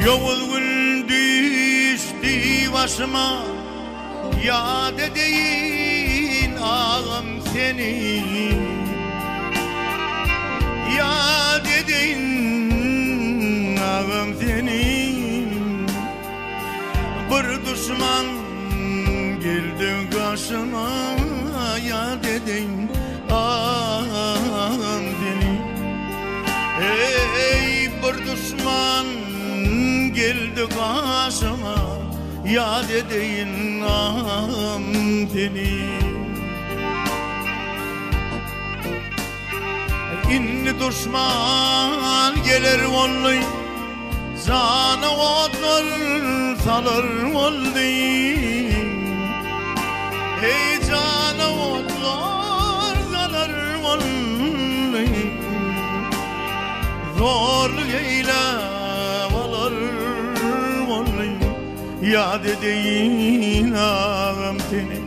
Yolun düştü başıma, yad edeyim ağam seni, yad edeyim ağam seni. Bir düşman geldi karşıma, yad edeyim ağam seni. Ey bir düşman geldi karşıma, yad edeyim ağam seni. İnni düşman gelir vallahi, sana otlar salır vallahi. Ey sana otlar salır vallahi. Zorlu eylem alır vallahi, yad edeyim ağam seni.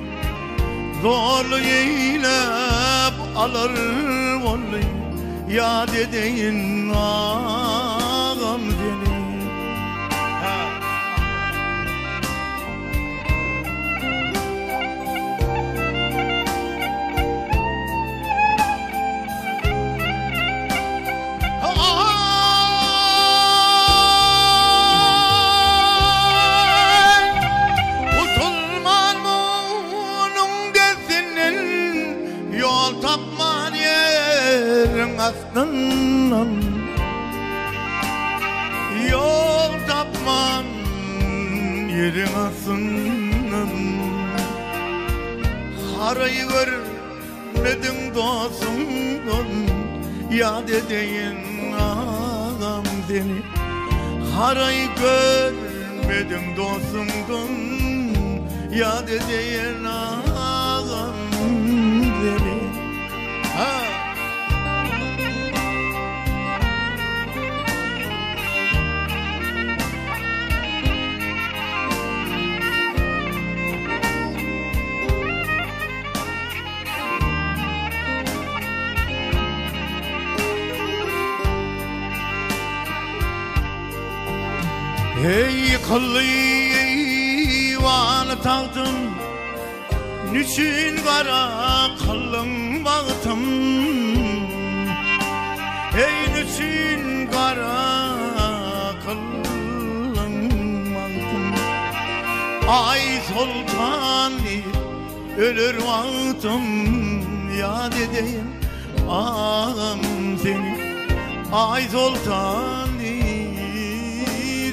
Zorlu eylem alır vallahi, yad edeyim ağam seni. Tapman yerin aslından, yol tapman yerin aslından. Harayı görmedim dostumdan, yad edeyim ağam seni. Harayı görmedim dostumdan, yad edeyim ağam seni. Ey kıllı eyvanı taktım, niçin kara kılın baktım. Ey niçin kara kılın baktım. Ay sultanı ölür baktım, yad edeyim ağam seni. Ay sultanı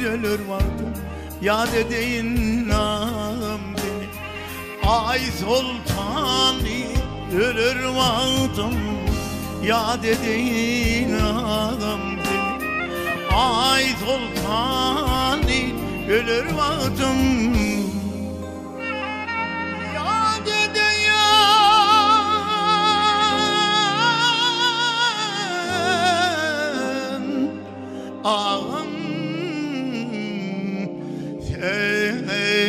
ölür baktım, yad edeyim ağam seni. Ay sultanı ölür baktım, yad edeyim ağam seni. Ay sultanı ölür baktım, yad edeyim ağam seni.